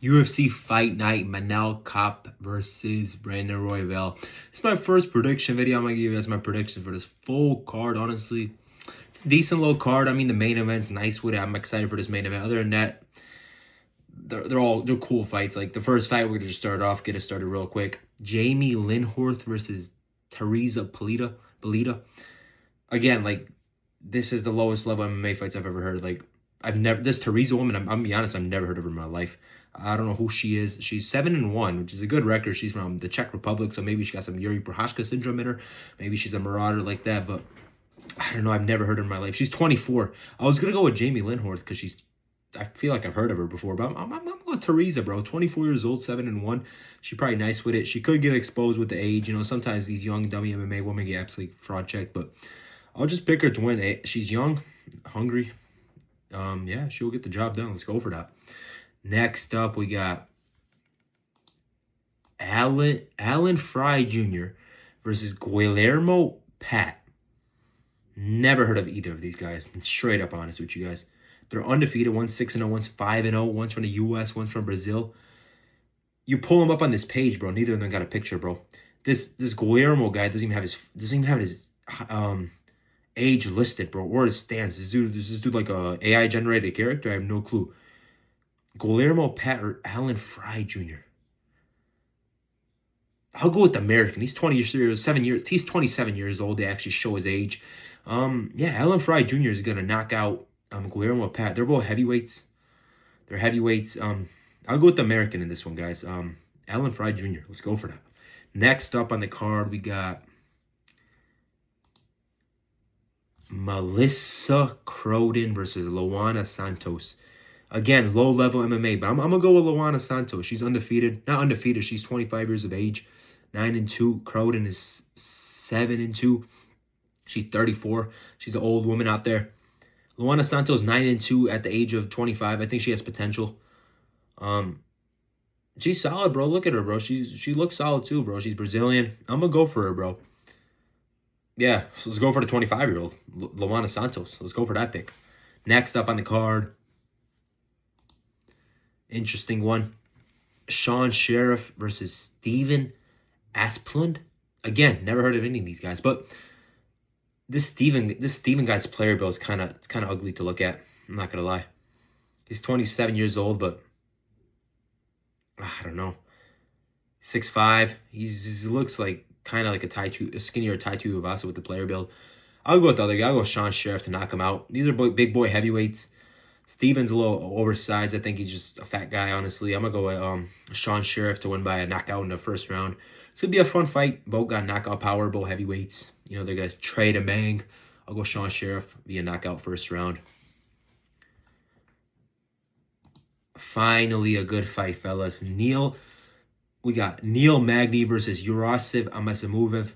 UFC Fight Night, Manel Kape versus Brandon Royval. It's my first prediction video. I'm going to give you guys my prediction for this full card, honestly. It's a decent little card. I mean, the main event's nice with it. I'm excited for this main event. Other than that, they're cool fights. Like, the first fight, we're going to just start off, get it started real quick. Jamie Linhorth versus Teresa Belita. Again, like, this is the lowest level MMA fights I've ever heard. Like, this Teresa woman, I'm gonna be honest, I've never heard of her in my life. I don't know who she is. She's 7-1, which is a good record. She's from the Czech Republic, so maybe she got some Yuri Prochazka syndrome in her. Maybe she's a marauder like that, but I don't know. I've never heard her in my life. She's 24. I was gonna go with Jamie Linhorth because I feel like I've heard of her before, but I'm going with Teresa, bro. 24 years old, 7-1. She's probably nice with it. She could get exposed with the age. You know, sometimes these young, dummy MMA women get absolutely fraud checked, but I'll just pick her to win. She's young, hungry. Yeah, she'll get the job done. Let's go for that. Next up, we got Alan Fry Jr. versus Guillermo Pat. Never heard of either of these guys. I'm straight up honest with you guys. They're undefeated. One's 6-0, one's 5-0. One's from the U.S., one's from Brazil. You pull them up on this page, bro. Neither of them got a picture, bro. This Guillermo guy doesn't even have his age listed, bro, or his stance. Is this dude like a AI generated character? I have no clue. Guillermo Pat or Alan Fry Jr. I'll go with the American. He's 7 years. He's 27 years old. They actually show his age. Yeah, Alan Fry Jr. is gonna knock out Guillermo Pat. They're both heavyweights. They're heavyweights. I'll go with the American in this one, guys. Alan Fry Jr. Let's go for that. Next up on the card, we got Melissa Croden versus Luana Santos. Again, low-level MMA, but I'm going to go with Luana Santos. She's undefeated. Not undefeated. She's 25 years of age. 9-2. Croden is 7-2. She's 34. She's an old woman out there. Luana Santos, 9-2 at the age of 25. I think she has potential. She's solid, bro. Look at her, bro. She looks solid, too, bro. She's Brazilian. I'm going to go for her, bro. Yeah, so let's go for the 25-year-old, Luana Santos. Let's go for that pick. Next up on the card, interesting one. Sean Sheriff versus Steven Asplund. Again, never heard of any of these guys, but this Steven guy's player bill is kind of ugly to look at. I'm not gonna lie. He's 27 years old, but I don't know. 6'5". He looks like kind of like a skinnier Tai Tuivasa with the player build. I'll go with the other guy. I'll go with Sean Sheriff to knock him out. These are big boy heavyweights. Steven's a little oversized. I think he's just a fat guy, honestly. I'm going to go with Sean Sheriff to win by a knockout in the first round. It's going to be a fun fight. Both got knockout power, both heavyweights. You know, they're going to trade a bang. I'll go Sean Sheriff via knockout first round. Finally, a good fight, fellas. We got Neil Magny versus Yurosif Amasamuvev.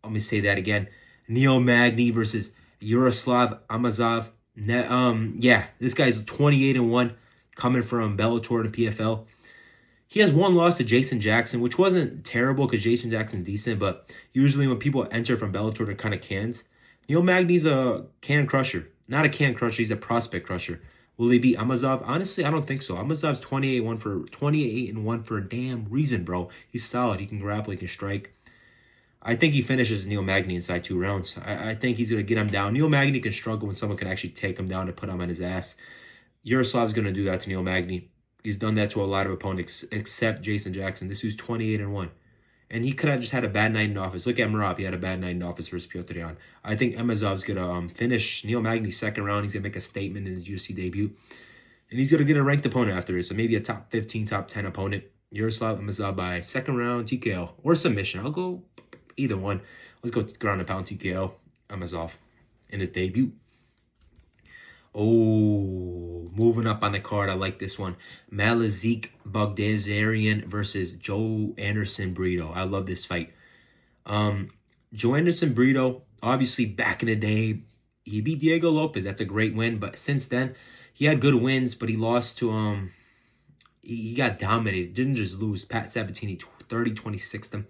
Let me say that again. Neil Magny versus Yaroslav Amazov. Yeah, this guy's 28-1, coming from Bellator and PFL. He has one loss to Jason Jackson, which wasn't terrible because Jason Jackson's decent, but usually when people enter from Bellator, they're kind of cans. Neil Magny's a can crusher. Not a can crusher, he's a prospect crusher. Will he beat Amazov? Honestly, I don't think so. Amazov's 28-1 for a damn reason, bro. He's solid. He can grapple. He can strike. I think he finishes Neil Magny inside 2 rounds. I think he's going to get him down. Neil Magny can struggle when someone can actually take him down and put him on his ass. Yaroslav's going to do that to Neil Magny. He's done that to a lot of opponents except Jason Jackson. This dude's 28-1. And he could have just had a bad night in office. Look at Marab. He had a bad night in office versus Piotr Yan. I think Amazov's going to finish Neil Magny's second round. He's going to make a statement in his UFC debut. And he's going to get a ranked opponent after this. So maybe a top 15, top 10 opponent. Yaroslav Amazov by second round TKO or submission. I'll go either one. Let's go ground and pound TKO. Amazov in his debut. Oh, moving up on the card. I like this one. Malizik Baghdasaryan versus Joe Anderson Brito. I love this fight. Joe Anderson Brito, obviously back in the day, he beat Diego Lopez. That's a great win. But since then, he had good wins, but he lost to, he got dominated. Didn't just lose. Pat Sabatini 30-26 him.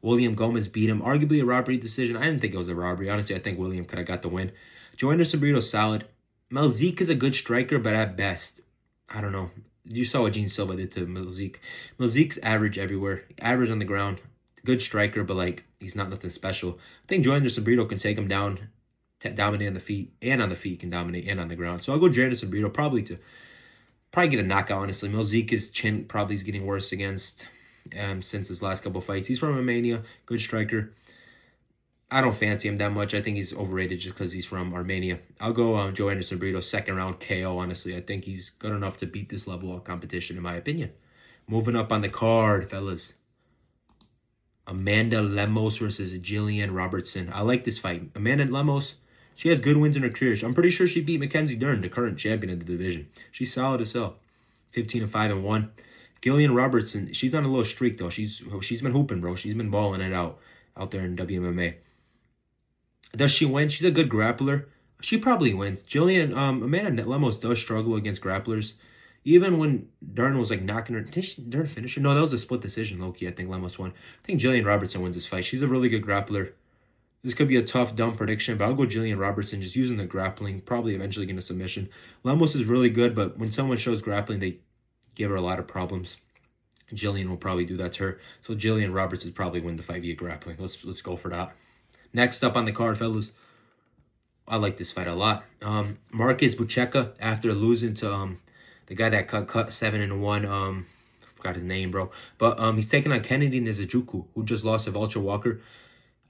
William Gomez beat him. Arguably a robbery decision. I didn't think it was a robbery. Honestly, I think William could have got the win. Joe Anderson Brito's solid. Malzik is a good striker, but at best, I don't know. You saw what Gene Silva did to Milzik. Milzik's average everywhere. Average on the ground. Good striker, but like he's not nothing special. I think Joe Anderson Brito can take him down, dominate on the feet, and on the feet can dominate, and on the ground. So I'll go Joe Anderson Brito probably get a knockout. Honestly, Milzik's chin probably is getting worse against since his last couple fights. He's from Armenia, good striker. I don't fancy him that much. I think he's overrated just because he's from Armenia. I'll go Joe Anderson Brito, second round KO, honestly. I think he's good enough to beat this level of competition, in my opinion. Moving up on the card, fellas. Amanda Lemos versus Jillian Robertson. I like this fight. Amanda Lemos, she has good wins in her career. I'm pretty sure she beat Mackenzie Dern, the current champion of the division. She's solid as hell. 15-5-1. Jillian Robertson, she's on a little streak, though. She's been hooping, bro. She's been balling it out there in WMMA. Does she win? She's a good grappler. She probably wins. Amanda Lemos does struggle against grapplers. Even when Dern was like knocking her, did Dern finish her? No, that was a split decision, low-key. I think Lemos won. I think Jillian Robertson wins this fight. She's a really good grappler. This could be a tough, dumb prediction, but I'll go Jillian Robertson, just using the grappling, probably eventually getting a submission. Lemos is really good, but when someone shows grappling, they give her a lot of problems. Jillian will probably do that to her. So Jillian Robertson probably win the fight via grappling. Let's go for that. Next up on the card, fellas. I like this fight a lot. Marcus Buchecha, after losing to the guy that cut 7-1. Forgot his name, bro. But he's taking on Kennedy Nzechukwu, who just lost to Vulture Walker.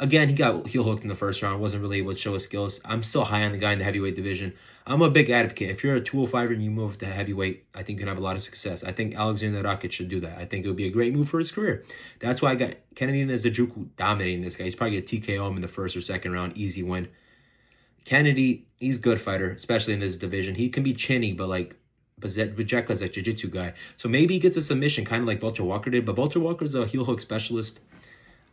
Again, he got heel hooked in the first round. Wasn't really able to show his skills. I'm still high on the guy in the heavyweight division. I'm a big advocate. If you're a 205 and you move to heavyweight, I think you can have a lot of success. I think Alexander Rakic should do that. I think it would be a great move for his career. That's why I got Kennedy Nzechukwu dominating this guy. He's probably going to TKO him in the first or second round. Easy win. Kennedy, he's a good fighter, especially in this division. He can be chinny, but like Buchecha's a jiu-jitsu guy. So maybe he gets a submission, kind of like Vulture Walker did. But Vulture Walker's a heel hook specialist.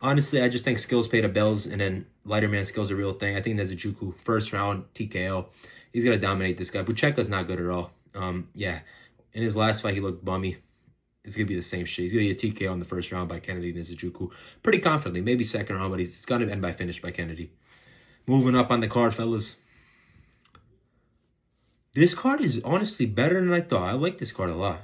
Honestly, I just think skills pay the bills, and then lighter man skills are a real thing. I think Nzechukwu, first round, TKO. He's going to dominate this guy. Buchecha's not good at all. Yeah, in his last fight, he looked bummy. It's going to be the same shit. He's going to get TKO in the first round by Kennedy Nzechukwu. Pretty confidently. Maybe second round, but it's going to end by finish by Kennedy. Moving up on the card, fellas. This card is honestly better than I thought. I like this card a lot.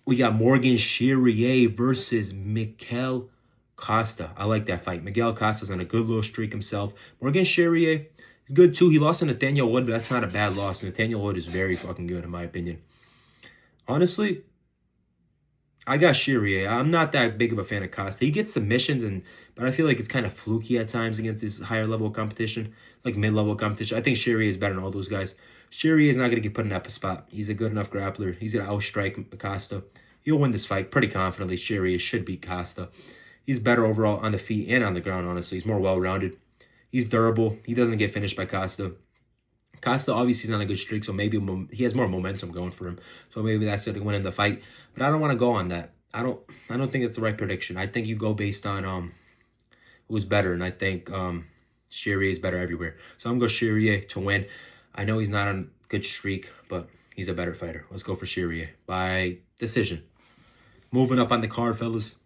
We got Morgan Charrier versus Miguel Costa. I like that fight. Miguel Costa's on a good little streak himself. Morgan Charrier is good too. He lost to Nathaniel Wood, but that's not a bad loss. Nathaniel Wood is very fucking good in my opinion. Honestly, I got Charrier. I'm not that big of a fan of Costa. He gets submissions, but I feel like it's kind of fluky at times against this higher level competition, like mid-level competition. I think Charrier is better than all those guys. Charrier is not going to get put in that spot. He's a good enough grappler. He's going to outstrike Costa. He'll win this fight pretty confidently. Charrier should beat Costa. He's better overall on the feet and on the ground, honestly. He's more well-rounded. He's durable. He doesn't get finished by Costa. Costa obviously is on a good streak, so maybe he has more momentum going for him. So maybe that's going to win in the fight. But I don't want to go on that. I don't think it's the right prediction. I think you go based on who's better, and I think Charrier is better everywhere. So I'm going to go Charrier to win. I know he's not on a good streak, but he's a better fighter. Let's go for Charrier by decision. Moving up on the card, fellas.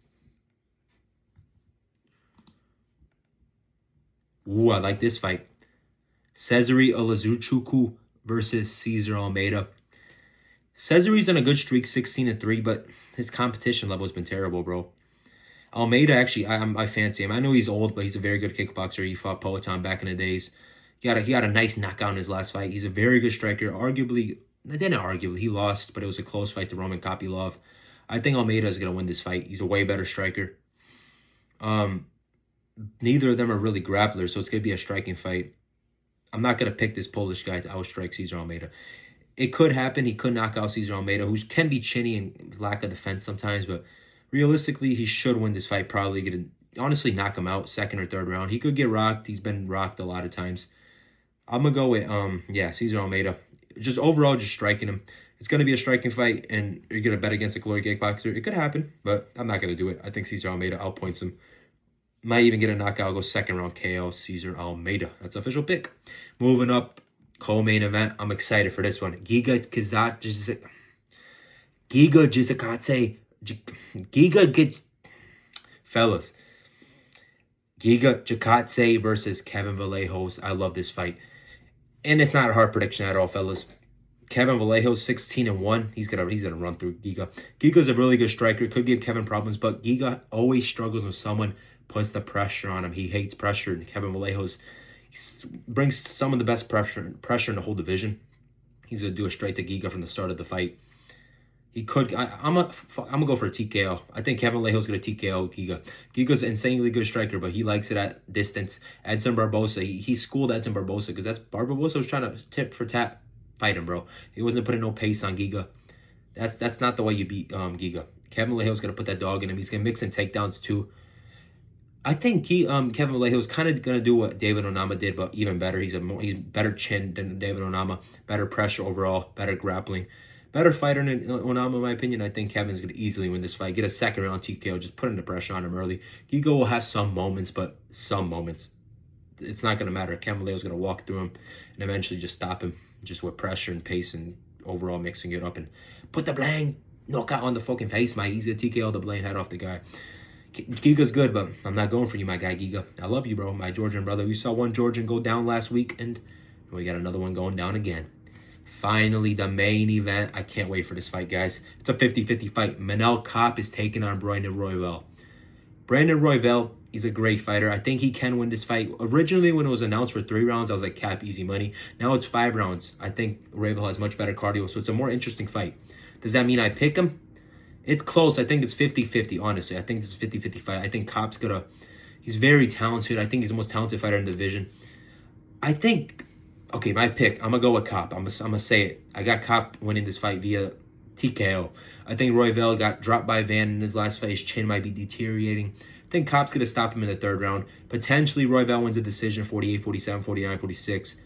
Ooh, I like this fight. Cesare Olazuchukwu versus Cesar Almeida. Cesare's on a good streak, 16-3, but his competition level has been terrible, bro. Almeida, actually, I fancy him. I know he's old, but he's a very good kickboxer. He fought Poatan back in the days. He got a nice knockout in his last fight. He's a very good striker. He lost, but it was a close fight to Roman Kopylov. I think Almeida is going to win this fight. He's a way better striker. Neither of them are really grapplers, so it's going to be a striking fight. I'm not going to pick this Polish guy to outstrike Cesar Almeida. It could happen. He could knock out Cesar Almeida, who can be chinny and lack of defense sometimes, but realistically, he should win this fight. Probably honestly knock him out second or third round. He could get rocked. He's been rocked a lot of times. I'm going to go with, Cesar Almeida. Just overall, just striking him. It's going to be a striking fight, and you're going to bet against a glory kickboxer. It could happen, but I'm not going to do it. I think Cesar Almeida outpoints him. Might even get a knockout. I'll go second round KO, Cesar Almeida. That's official pick. Moving up, co-main event. I'm excited for this one. Fellas. Giga Chikadze versus Kevin Vallejos. I love this fight. And it's not a hard prediction at all, fellas. Kevin Vallejo 16-1. He's gonna run through Giga. Giga's a really good striker. Could give Kevin problems, but Giga always struggles when someone puts the pressure on him. He hates pressure, and Kevin Vallejo's brings some of the best pressure in the whole division. He's gonna do it straight to Giga from the start of the fight. He could. I'm gonna go for a TKO. I think Kevin Vallejo's gonna TKO Giga. Giga's an insanely good striker, but he likes it at distance. Edson Barbosa, he schooled Edson Barbosa because Barbosa was trying to tip for tap fight him, bro. He wasn't putting no pace on Giga. That's not the way you beat Giga. Kevin Vallejo's gonna put that dog in him. He's gonna mix in takedowns too. I think Kevin Vallejo is kind of going to do what David Onama did, but even better. He's better chin than David Onama, better pressure overall, better grappling, better fighter than Onama, in my opinion. I think Kevin's going to easily win this fight. Get a second round TKO, just putting the pressure on him early. Giga will have some moments, but some moments. It's not going to matter. Kevin Vallejo's going to walk through him and eventually just stop him, just with pressure and pace and overall mixing it up and put the blang knockout on the fucking face, man. He's going to TKO the blang head off the guy. Giga's good, but I'm not going for you, my guy, Giga. I love you, bro, my Georgian brother. We saw one Georgian go down last week, and we got another one going down again. Finally, the main event. I can't wait for this fight, guys. It's a 50-50 fight. Manel Kape is taking on Brandon Royval. Brandon Royval, he's a great fighter. I think he can win this fight. Originally, when it was announced for 3 rounds, I was like, Kape, easy money. Now it's 5 rounds. I think Royval has much better cardio, so it's a more interesting fight. Does that mean I pick him? It's close. I think it's 50-50, honestly. I think this is a 50-50 fight. I think Kape's he's very talented. I think he's the most talented fighter in the division. I think, okay, my pick, I'm going to go with Kape. I'm going to say it. I got Kape winning this fight via TKO. I think Royval got dropped by Van in his last fight. His chin might be deteriorating. I think Kape's going to stop him in the 3rd round. Potentially, Royval wins a decision, 48, 47, 49, 46.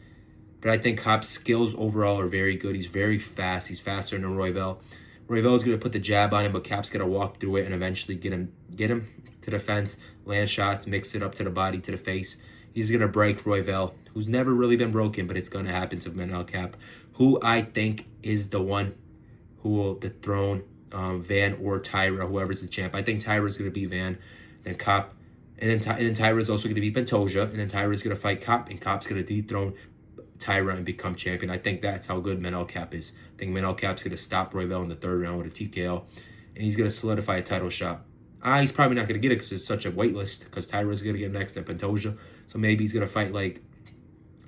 But I think Kape's skills overall are very good. He's very fast. He's faster than Royval. Royval's going to put the jab on him, but Kape's going to walk through it and eventually get him to the fence, land shots, mix it up to the body, to the face. He's going to break Royval, who's never really been broken, but it's going to happen to Manel Kape, who I think is the one who will dethrone Van or Tyra, whoever's the champ. I think Tyra's going to be Van, then Kape, and then Tyra's also going to be Pantoja, and then Tyra's going to fight Kape, and Kape's going to dethrone Tyra and become champion. I think that's how good Manel Kape is. I think Manel Kape's going to stop Royval in the 3rd round with a TKO, and he's going to solidify a title shot. He's probably not going to get it because it's such a wait list, because Tyra's going to get him next to Pantoja. So maybe he's going to fight, like,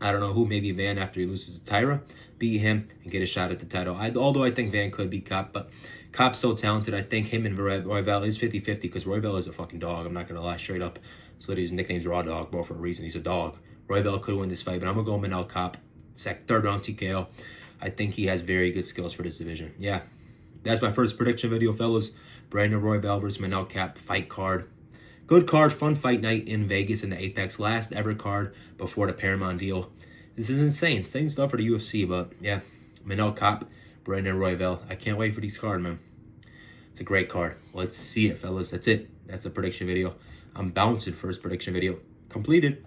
I don't know who, maybe Van after he loses to Tyra, beat him, and get a shot at the title. Although I think Van could beat Kape, but Kape's so talented. I think him and Royval is 50-50 because Royval is a fucking dog. I'm not going to lie, straight up. So his nickname's Raw Dog, bro, for a reason. He's a dog. Royval could win this fight, but I'm going to go Manel Kape. 3rd round TKO. I think he has very good skills for this division. Yeah, that's my first prediction video, fellas. Brandon Royval versus Manel Kape fight card. Good card, fun fight night in Vegas in the Apex. Last ever card before the Paramount deal. This is insane. Same stuff for the UFC, but yeah. Manel Kape, Brandon Royval. I can't wait for these cards, man. It's a great card. Let's see it, fellas. That's it. That's the prediction video. I'm bouncing. First prediction video completed.